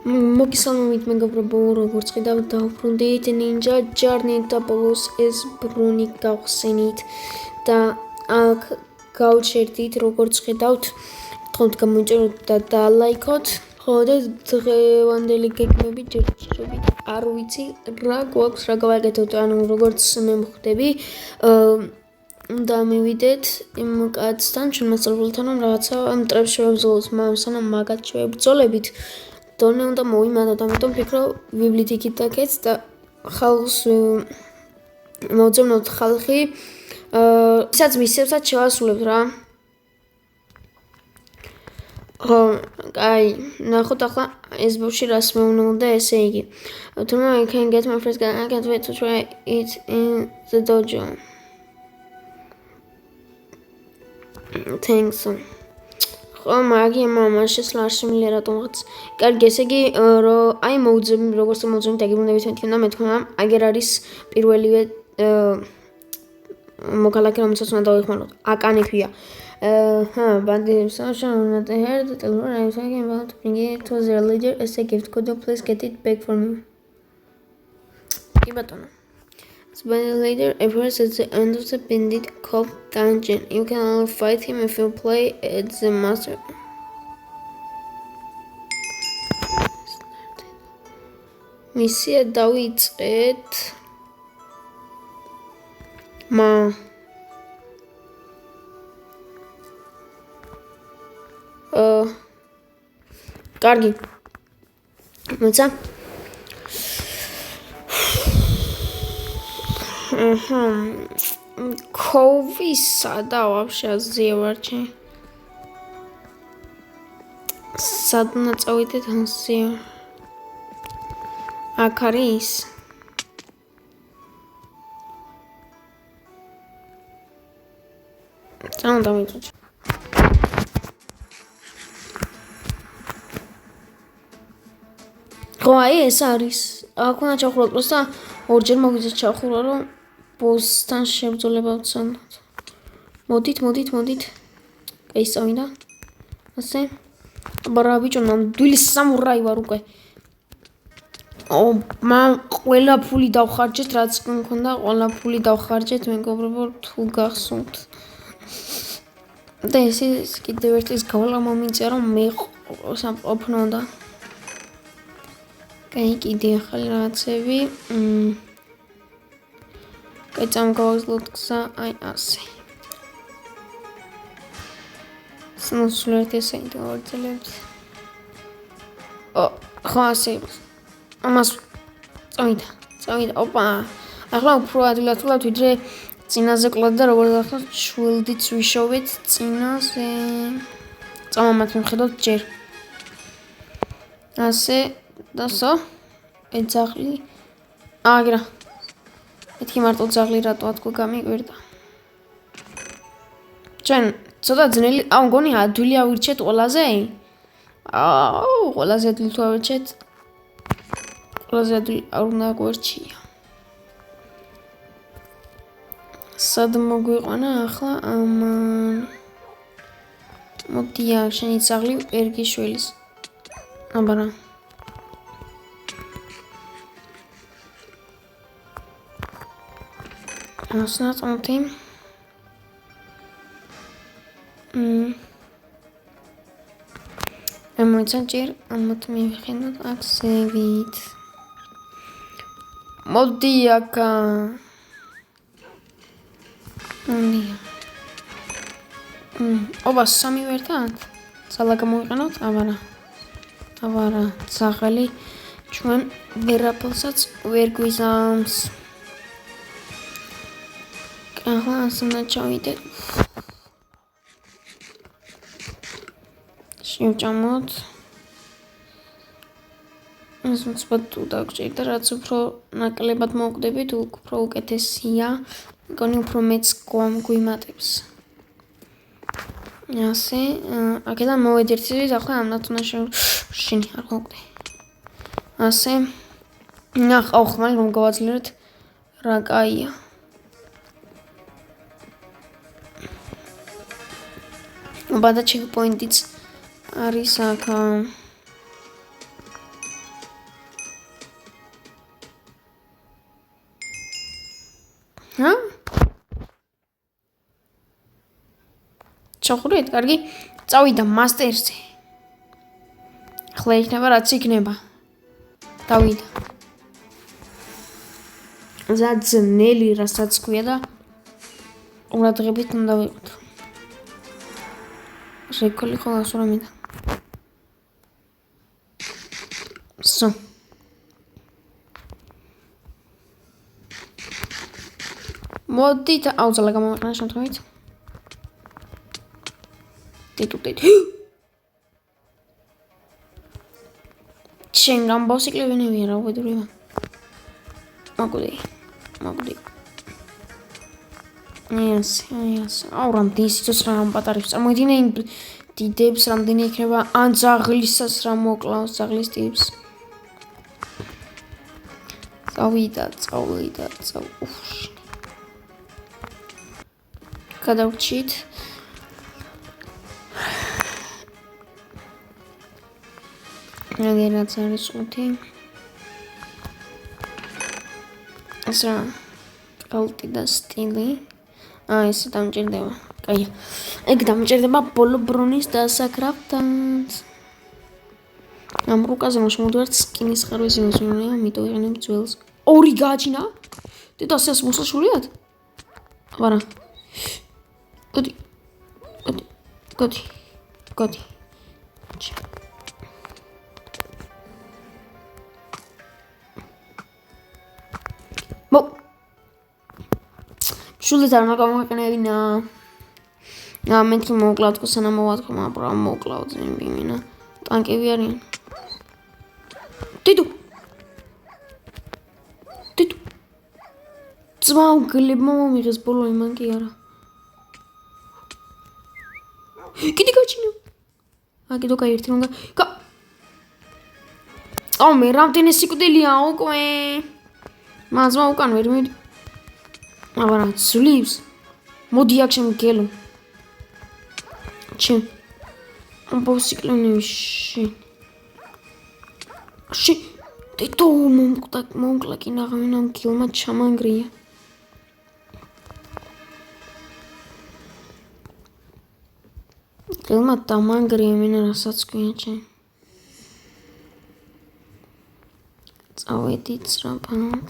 მოგესალმებით მეგობრებო, როგორც ხედავთ დავუბრუნდით Ninja Journey Doubles ეს ბრუნი გავხსენით და აქ გავჩერდით, როგორც ხედავთ, თქვენ გამოიწეროთ და ლაიქოთ. ხო და დღევანდელი გეგმები ჯერჯერობით არ ვიცი რა გვაქვს, რა გავაკეთოთ, ანუ როგორც მე მხვდები, და მივიდეთ იმ კაცთან, ჩვენ მასწავლებელთან, რომ რაღაცა მტრებს შევებრძოლოთ, სანამ მაგათ შევებრძოლებით დონე უნდა მოვიმატოთ, ამიტომ ვფიქრობ ვიბლით იქით დაკეთს და ხალხს მოვძებნოთ ხალხი, ვისაც მისცემსაც შევასრულებთ რა. ხო, აი, ნახოთ ახლა ეს ბავშვი რას მეუბნებოდა, ესე იგი. Tomorrow I can get my first gun. I can't wait to try it in the dojo. Thanks. ხო, მაგია მამა შესლა არ შემიძლია რატომღაც. კარგი, ესე იგი, რომ აი მოვძებ, როგორც მოვძებნით, აგერ უნდა ვითვეთქენ და მეთქვა, აგერ არის პირველივე მოქალაქე, რომელსაც უნდა დავიხმაროთ. აკანი ქვია. Bandits are not heard. Tell me I'm talking about bringing it to their leader as a gift. Could you please get it back for me? კი ბატონო. Bandit leader appears at the end of the bandit cove dungeon. You can only fight him if you play as the master. მისია დავიწყეთ. კარგი. მოცა. Cove-ისა და вообще ზევარჩი. სად უნდა წავიდეთ ანსი? აქ არის? წავა დავიწყოთ. ხო, აი ეს არის. აქ უნდა ჩახუროთ, просто ორჯერ მოგვიძეთ ჩახურა, რომ ბოსთან შებრძოლება ვცანდოთ. მოდით. ეს წავიდა. ასე. აბა ბიჭო, ნამდვილი სამურაი ვარ უკვე. მან ყველა ფული დავხარჯეთ, რაც მქონდა, ყველა ფული დავხარჯეთ, მეგობრებო, თუ გახსოვთ. და ეს კიდევ ერთის გავლა მომიწია, რომ მე სამყოფნოდა. კაი, კიდე ახალი რაღაცები. კაი, წამგავაზლოთ გზა, აი ასე. სულ ესე ინტეგრაციებს. ხო, ასე. ამას წავიდა. ოპა. ახლა უფრო ადვილად ვიდრე წინაზე კლად და როგორც ახლა შვილდიც ვიშოვეთ წინაზე. წამამათ მივხედოთ ჯერ. ასე დასო. ეძაღლი. აგრა. მეთქი მარტო ძაღლი რატო ათქო გამიკვირდა. ჩვენ ცოტა ძნელი, მგონი ადვილი ავირჩეთ ყველაზე? ყველაზე ადვილი თუ ავირჩეთ. ყველაზე ადვილი არ უნდა გვერჩია. სად მოგვიყვანა ახლა ამან? მოდი აქ შენი ძაღლი ერგიშვილის. აბარა. ასნაწმთი. ამოიცა ჯერ ამოთ მივიხენოთ აქ სევით. მოდი აქ. ობა სამი ვერთად? ძალა გამოვიყენოთ? აბარა, ძაღალი ჩვენ ვერაფერსაც ვერ გვიზამს. ახლა ასე უნდა ჩავიდეთ. შევჭამოთ. ეს უცბად თუ დაგჭირდა, რაც უფრო ნაკლებად მოვკვდებით, უფრო უკეთესია. მგონი უფრო მეც გვიმატებს. ასე, აქედან მოვედირთვით, ახლა ამდათ უნდა შენი არ მოვკვდე. ასე. ნახავ ხმალი რომ გავაძლიეროთ რა კაია. აბა და ჩეკპოინტიც არის აქ. ჰა? ჩახურეთ, კარგი. წავიდა მასტერზე. ახლა იქნება რაც იქნება. დავიდა. ძნელი რასაც ქვია და ყურადღებით უნდა ვიყოთ. რეკოლი ხოლმე რამე და. So. მოდით, აუცილებლად გამოვიყენე შემთხვევით. შენ გამბოსიკლები ვერა ვედრივა. მაგოდი. Yes. აუ რამდენი სიცოცხლე რამ პატარებს. წარმოიდგინე იმ დიდებს რამდენი იქნება ან ძაღლისას რა მოკლავს ძაღლის ტიპს. წავიდა. გადავჭით. რადგანაც არის ხუთი. ასა ალტი და სტილი. ესე დამჭირდება. კაია. ეგ დამჭირდება ბოლო ბრონის დასაკრავად. ამ რუკაზე მოშმოდივართ სკინის ხარვეზი მოსვენია, ამიტომ იყენებ ძველს. ორი გააჩინა? დედას მოსაშურიათ? ვარა. გოდი. შულით არ მაგამოიყენებინა. მეთქი მოკლავთ, სანამ მოვატყო, მაგრამ მოკლავთ ზემბიმინა. ტანკები არიან. დედო. ძმაუგლებმა მომიღეს ბოლო იმან კი არა. კიდე გაჩინო. კიდე კაი ერთი რომ მე რამდენი სიკვდილია უკვე. მაზმა უკან ვერ მიდი. მაგრამ ცვლებს. მოდი აქ შემგელო. ჩემ ამბოსიკლენში. დედო მომკლა კი ნაღმენამ გილმა ჩამანგრია. გილმა დამანგრია მენა რასაც ქვია ჩემ. წავედით სწრაფად.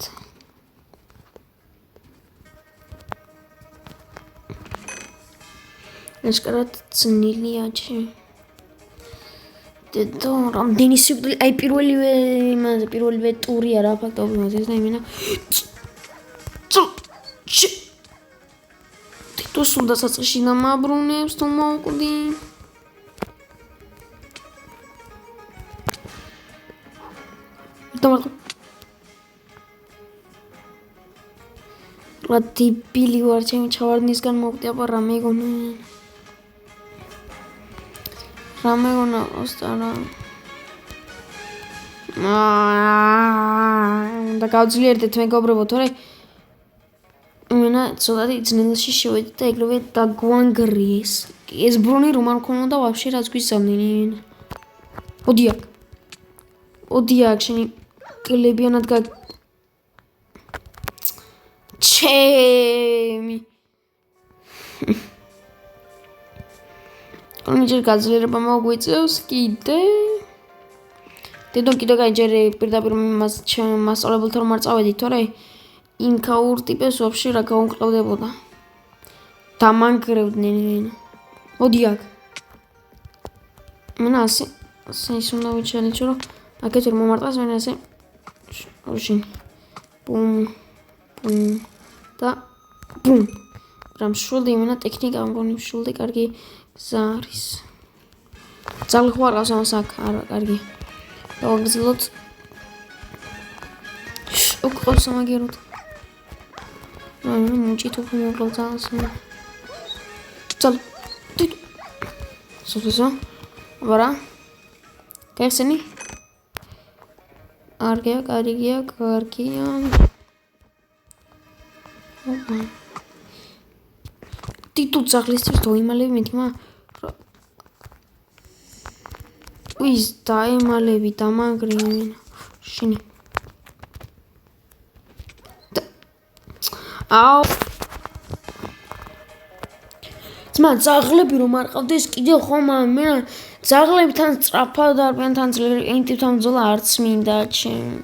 ესკარად ძნილია ჩემ. დედო რამდენი სიკვდილი აი პირველივე ტურია რა ფაქტობრივად ეს და იმენა დედო სულ დასაწყისში დამაბრუნებს თუ მოვკვდი რა დებილი ვარ ჩემი ჩავარდნისგან მოვკვდი აბა რა მეგონა რამეონა ოსტარა და გავძლიერდეთ მეგობრებო თორე იმენა ცოტათი ძნელში შევედი და ეგრევე დაგვანგრიეს ეს ბრუნი რომ არ მქონოდა ვაფშე რაც გვისამდნენ ოდი აქ შენი კლებიანად ჩემი ჯერ გაძლიერება მოგვიწევს კიდე დედო კიდე გაიჯერე პირდაპირ მასწავლებელთან რომ არ წავედით თორე იმ ქაურ ტიპებს ვაფშე რა გაუმკლავდებოდა დამანგრევდნენ მოდი აქ მენა ასე ის უნდა ვიჩვენებო რომ აქეთ რომ მომარტყას მენა ასე შინ ბუმ და ბუმ რამ შულდი მენა ტექნიკა მგონი შულდი კარგი ზარის ძალ ხوارავს ამას აქ არა კარგი დავაგზავნოთ უყურს სამაგეროთ მუჭით უფრო მოკლავ ძალს ძალ სოფესო ვარა კერსენი კარგია ტიტუ ძაღლისთვის დაიმალები მეთქმა ის დაემალები დამანგრინა შენი აუ ძმა ძაღლები რომ არ ყავდეს კიდევ ხომ მე ძაღლებთან სწრაფად არიან თან ენტებთან ბრძოლა არც მინდა ჩემ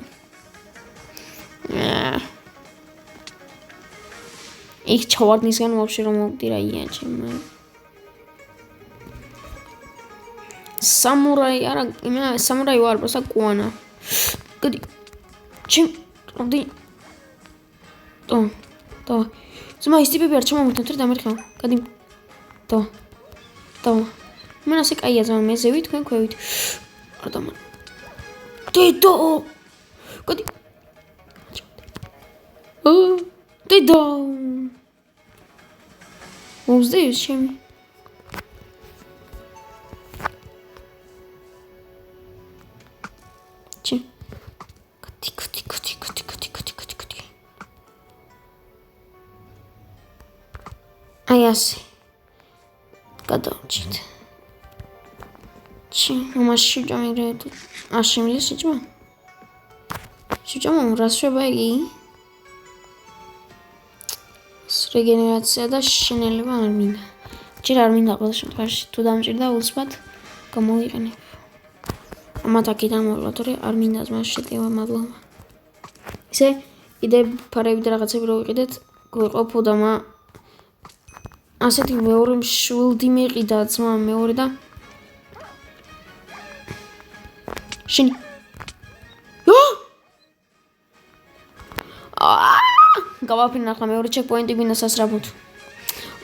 იქ ჩავარდნისგან ვაფშე რომ მოვდი რა ია ჩემ სამურაი არა იმენა სამურაი ვარ პროსტა კუანა გადი ჩემ ყავდი და ძმა ის ტიპები არ ჩამოვიდნენ თორე დამერხა გადი და მე ასე კაია ძმა მე ზევით თქვენ ქვევით არ დამა დედო გადი დედო უზდეის ჩემი ჩი კოთი აი ასე გადავჭით ჩი ამაში ჯამირეთ აშიმილი შეჭმა შეჭმა რას შევა იგი რეგენერაცია და შენელება არ მინდა ჯერ არ მინდა ყოველ შემთხვევაში თუ დამჭირდა ულსბად გამოვიყენებ ამათ აქედან მოვლა თორე არ მინდა მას შეტევა მადლობა ისე კიდე ფარები და რაღაცები რო ვიყიდეთ გვეყოფო და ასეთი მეორე მშვილდი მეყიდა ძმა მეორე და შენი გავაფრინე ახლა მეორე ჩეკპოინტი გვინდა სასრაბოთ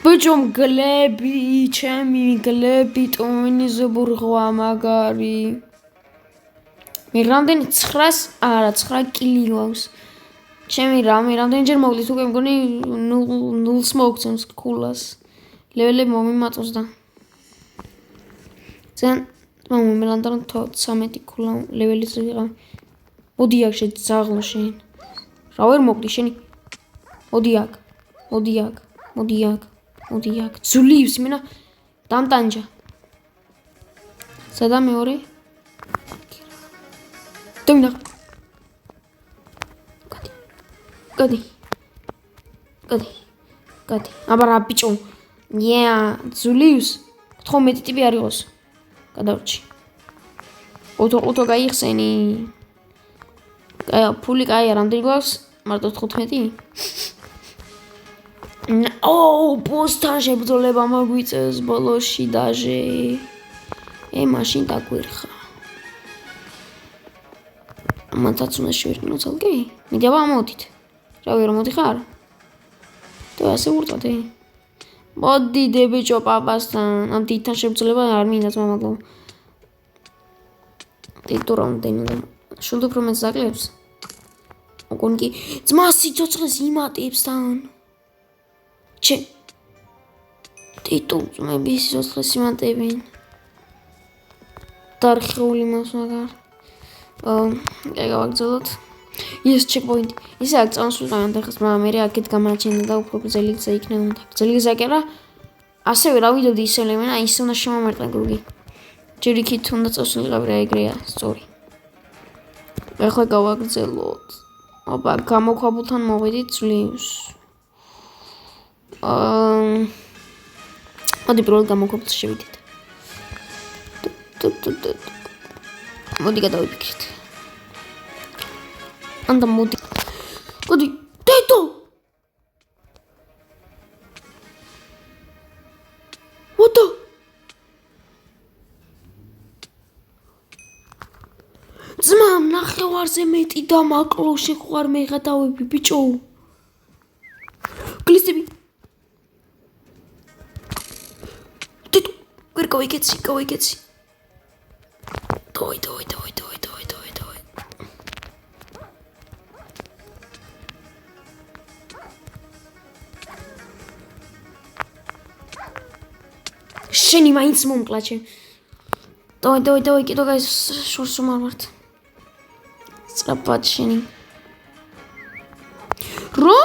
ბიჭო მგლები ჩემი მგლები ტომინიზე ბურღვა მაგარი მე რამდენი 900 არა 9 კილი გვაქვს ჩემი რამდენჯერ მოვდით უკვე მგონი 0-ს მოგცემს ქულას ლეველები მომიმაწოს და ზენ მომიმელანდა რომ 13 ქულა ლეველიც ვიღავ მოდი აქ შეძაღლო შენ რა ვერ მოგდი შენი მოდი აქ ძulievs იმენა დამტანჯა სადა მეორე დომინა გადი აბა რა ბიჭო ძulievs 14 ტიპი არ იყოს გადავრჩი ოთო გაიხსენი ფული კაია რამდენი გვაქვს მარტო 15 პოსთან შებრძოლება მაგვიწევს ბოლოში დაჟე მაშინ დაგვერხა ამათაც უნდა შევერკნო ცალკე მიდი აბა ამოდით რავი რომ მოდიხარ თუ ასე ვურწოდე მოდი დებიჭო პაპასთან ამ დიდთან შებრძოლება არ მინდა მადლობა დიდო რამდენი და შულდ უფრო მეც ზაკლებს მოგონი ძმა სიცოცხლეს იმატებს თან ჩე დიდო ძმები სიცოცხლეს იმატებენ დარხეული მას მაგარ გავაგზავნოთ ის ჩეკპოინტი ისე აქ წამოსულან და ხსმა მე აქეთ გამარჩენდა და უფრო გზელი გზა იქნებოდა გზელი გზა კი არა ასევე რა ვიდოდი ისე ლემენა ისე უნდა შემომარტყა გრუგი ჯერ იქით უნდა წავსულიყავი რა ეგრეა სწორი ახლა გავაგზავნოთ აბა გამოქვაბულთან მოვედით ძulievs მოდი პირველ გამოქვაბულს შევიდეთ მოდი გადავიფიქრეთ ანდა მოდი დედო ვატო ძმა ნახევარზე მეტი დამაკლო შეხვარ მე გადავები ბიჭო გლისები დედო ვერ გავიგეცი დოი შენი მაინც მომკლაჩე დოი კიდო გაის შორს უმარვართ სწრაფად შენი რო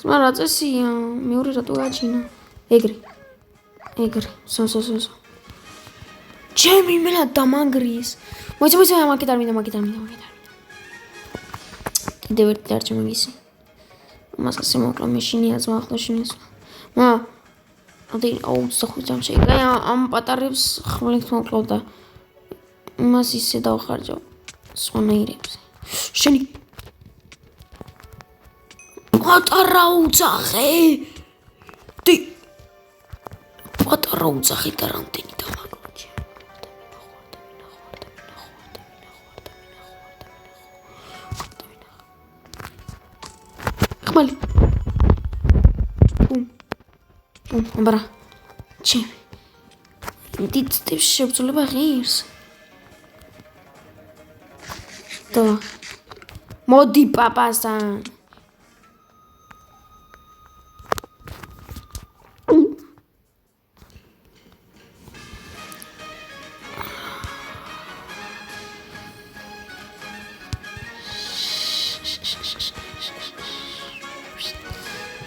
ძმა რა წესია მეორე რატო გაჩინა ეგრე სო ჩემი მელა დამანგრიეს მოიცა მაგით არ მინდა კიდევ ერთი დარჩა მაგისი. მას ასე მოკლა მეშინია ძმა ახლა შინესვა. მა ადი 25 ჯამში. აი ამ პატარებს ხმლით მოკლავდა. მას ისე დავხარჯავ სხვანაირებზე. შენი პატარა უძახე. პატარა უძახე და რამდენი დამაგროჩი. ხმალი. ბრა. ჩემი. დიდ შევძლება ღირს. და მოდი პაპასთან.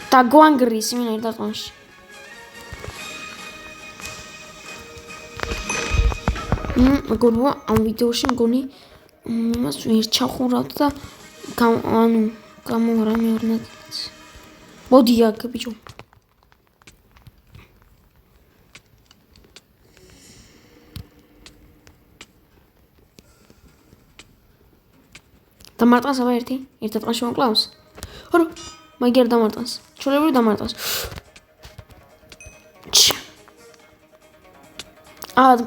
და გვანგრის მინა ერთ დaqonში. მეგობრებო, ამ ვიდეოში მგონი იმას ვერ ჩახურავთ და ანუ გამოვრა მეორნაკიც. მოდი აქ ბიჭო. დამარტყას აბა ერთი დaqonში მოკლავს. არა, მაგერ დამარტყას. ჩოლებრივ დამარტყას.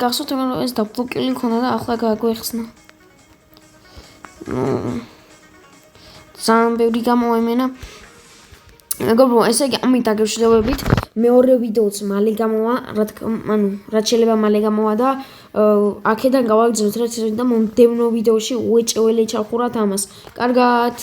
გახსოვთ რომ ეს დაბლოკილი მქონდა და ახლა გაგვეხსნა. ძალიან ბევრი გამოემენა. მეგობრებო, ესე იგი ამით დაგემშვიდობებით. მეორე ვიდეოც მალე გამოვა, რაც შეიძლება მალე გამოვა და აქედან გავაგრძელებთ და მომდევნო ვიდეოში უეჭველი ჩახურათ ამას. კარგად.